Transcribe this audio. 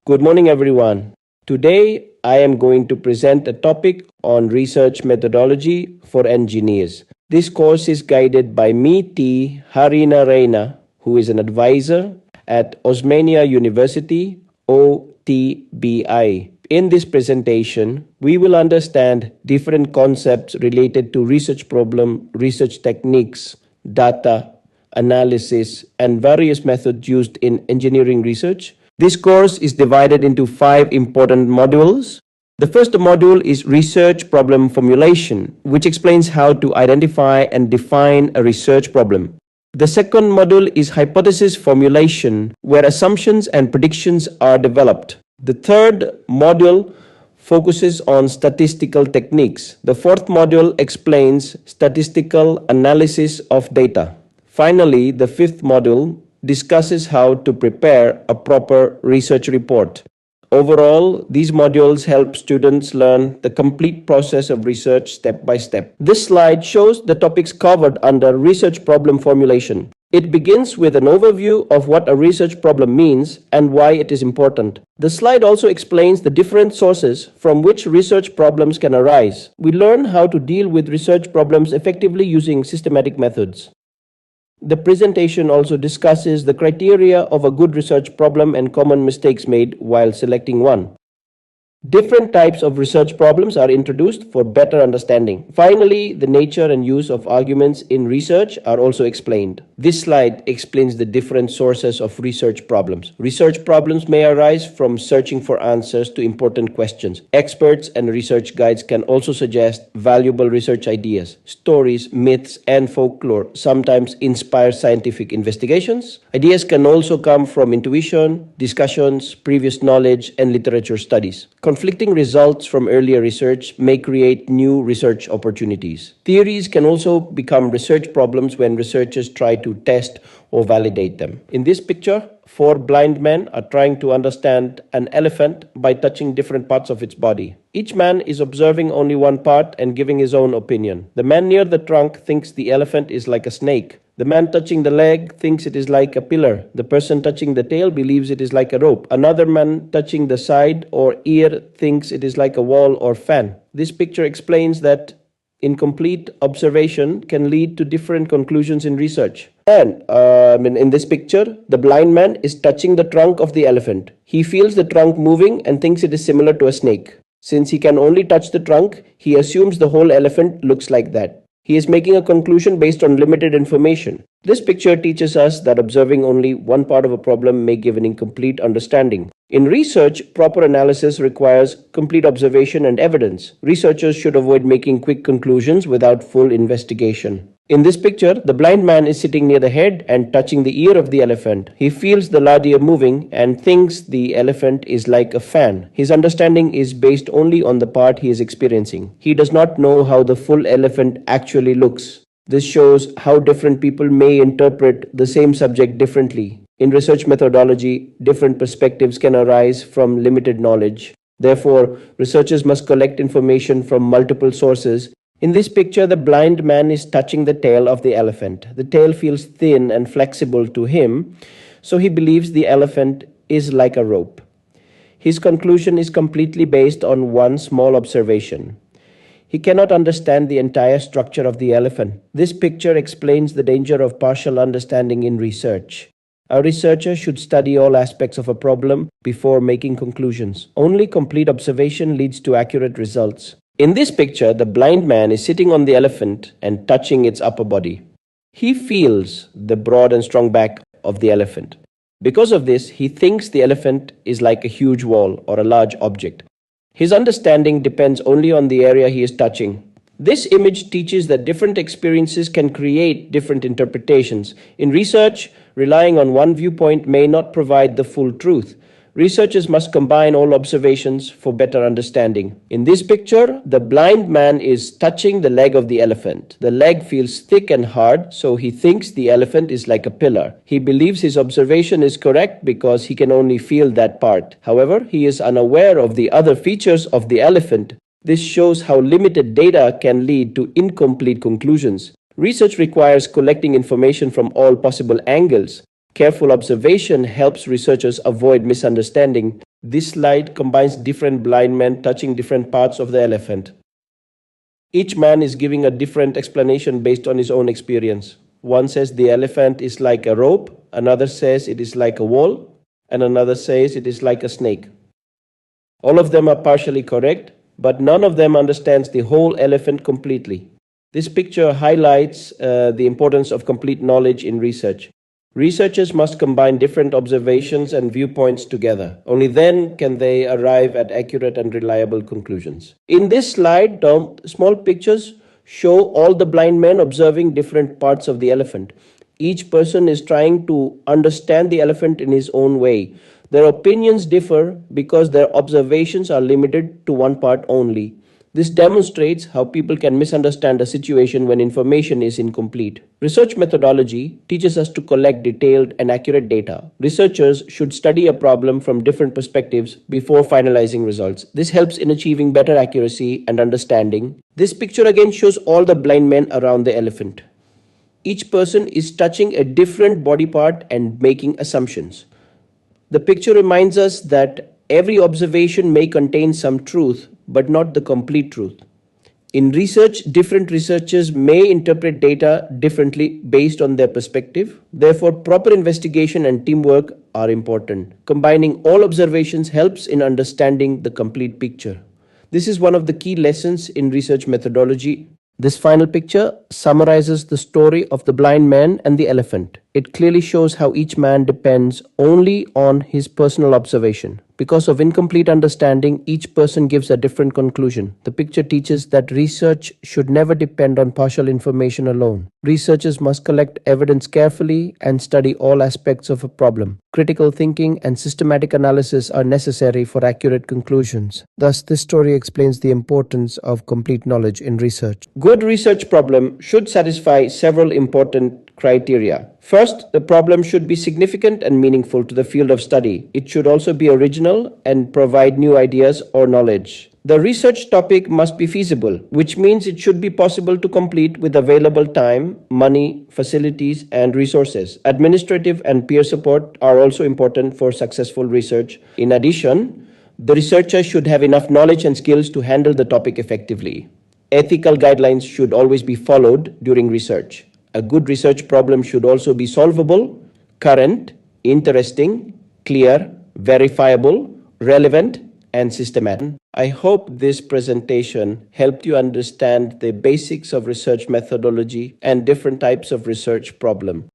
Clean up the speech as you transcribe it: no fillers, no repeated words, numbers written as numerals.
Good morning, everyone. Today, I am going to present a topic on research methodology for engineers. This course is guided by me, T. Harina Reina, who is an advisor at Osmania University, OTBI. In this presentation, we will understand different concepts related to research problem, research techniques, data, analysis, and various methods used in engineering research. This course is divided into 5 important modules. The first module is Research Problem Formulation, which explains how to identify and define a research problem. The second module is Hypothesis Formulation, where assumptions and predictions are developed. The third module focuses on statistical techniques. The fourth module explains statistical analysis of data. Finally, the fifth module discusses how to prepare a proper research report. Overall, these modules help students learn the complete process of research step by step. This slide shows the topics covered under research problem formulation. It begins with an overview of what a research problem means and why it is important. The slide also explains the different sources from which research problems can arise. We learn how to deal with research problems effectively using systematic methods. The presentation also discusses the criteria of a good research problem and common mistakes made while selecting one. Different types of research problems are introduced for better understanding. Finally, the nature and use of arguments in research are also explained. This slide explains the different sources of research problems. Research problems may arise from searching for answers to important questions. Experts and research guides can also suggest valuable research ideas. Stories, myths, and folklore sometimes inspire scientific investigations. Ideas can also come from intuition, discussions, previous knowledge, and literature studies. Conflicting results from earlier research may create new research opportunities. Theories can also become research problems when researchers try to test or validate them. In this picture, 4 blind men are trying to understand an elephant by touching different parts of its body. Each man is observing only one part and giving his own opinion. The man near the trunk thinks the elephant is like a snake. The man touching the leg thinks it is like a pillar. The person touching the tail believes it is like a rope. Another man touching the side or ear thinks it is like a wall or fan. This picture explains that incomplete observation can lead to different conclusions in research. And in this picture, the blind man is touching the trunk of the elephant. He feels the trunk moving and thinks it is similar to a snake. Since he can only touch the trunk, he assumes the whole elephant looks like that. He is making a conclusion based on limited information. This picture teaches us that observing only one part of a problem may give an incomplete understanding. In research, proper analysis requires complete observation and evidence. Researchers should avoid making quick conclusions without full investigation. In this picture, the blind man is sitting near the head and touching the ear of the elephant. He feels the large ear moving and thinks the elephant is like a fan. His understanding is based only on the part he is experiencing. He does not know how the full elephant actually looks. This shows how different people may interpret the same subject differently. In research methodology, different perspectives can arise from limited knowledge. Therefore, researchers must collect information from multiple sources. In this picture, the blind man is touching the tail of the elephant. The tail feels thin and flexible to him, so he believes the elephant is like a rope. His conclusion is completely based on one small observation. He cannot understand the entire structure of the elephant. This picture explains the danger of partial understanding in research. A researcher should study all aspects of a problem before making conclusions. Only complete observation leads to accurate results. In this picture, the blind man is sitting on the elephant and touching its upper body. He feels the broad and strong back of the elephant. Because of this, he thinks the elephant is like a huge wall or a large object. His understanding depends only on the area he is touching. This image teaches that different experiences can create different interpretations. In research, relying on one viewpoint may not provide the full truth. Researchers must combine all observations for better understanding. In this picture, the blind man is touching the leg of the elephant. The leg feels thick and hard, so he thinks the elephant is like a pillar. He believes his observation is correct because he can only feel that part. However, he is unaware of the other features of the elephant. This shows how limited data can lead to incomplete conclusions. Research requires collecting information from all possible angles. Careful observation helps researchers avoid misunderstanding This slide combines different blind men touching different parts of the elephant. Each man is giving a different explanation based on his own experience. One says the elephant is like a rope, another says it is like a wall, and another says it is like a snake. All of them are partially correct, but none of them understands the whole elephant completely. This picture highlights the importance of complete knowledge in research. Researchers must combine different observations and viewpoints together. Only then can they arrive at accurate and reliable conclusions. In this slide, small pictures show all the blind men observing different parts of the elephant. Each person is trying to understand the elephant in his own way. Their opinions differ because their observations are limited to one part only. This demonstrates how people can misunderstand a situation when information is incomplete. Research methodology teaches us to collect detailed and accurate data. Researchers should study a problem from different perspectives before finalizing results. This helps in achieving better accuracy and understanding. This picture again shows all the blind men around the elephant. Each person is touching a different body part and making assumptions. The picture reminds us that every observation may contain some truth, but not the complete truth. In research, different researchers may interpret data differently based on their perspective. Therefore, proper investigation and teamwork are important. Combining all observations helps in understanding the complete picture. This is one of the key lessons in research methodology. This final picture summarizes the story of the blind man and the elephant. It clearly shows how each man depends only on his personal observation. Because of incomplete understanding, each person gives a different conclusion. The picture teaches that research should never depend on partial information alone. Researchers must collect evidence carefully and study all aspects of a problem. Critical thinking and systematic analysis are necessary for accurate conclusions. Thus, this story explains the importance of complete knowledge in research. Good research problem should satisfy several important criteria. First, the problem should be significant and meaningful to the field of study. It should also be original and provide new ideas or knowledge. The research topic must be feasible, which means it should be possible to complete with available time, money, facilities, and resources. Administrative and peer support are also important for successful research. In addition, the researcher should have enough knowledge and skills to handle the topic effectively. Ethical guidelines should always be followed during research. A good research problem should also be solvable, current, interesting, clear, verifiable, relevant, and systematic. I hope this presentation helped you understand the basics of research methodology and different types of research problem.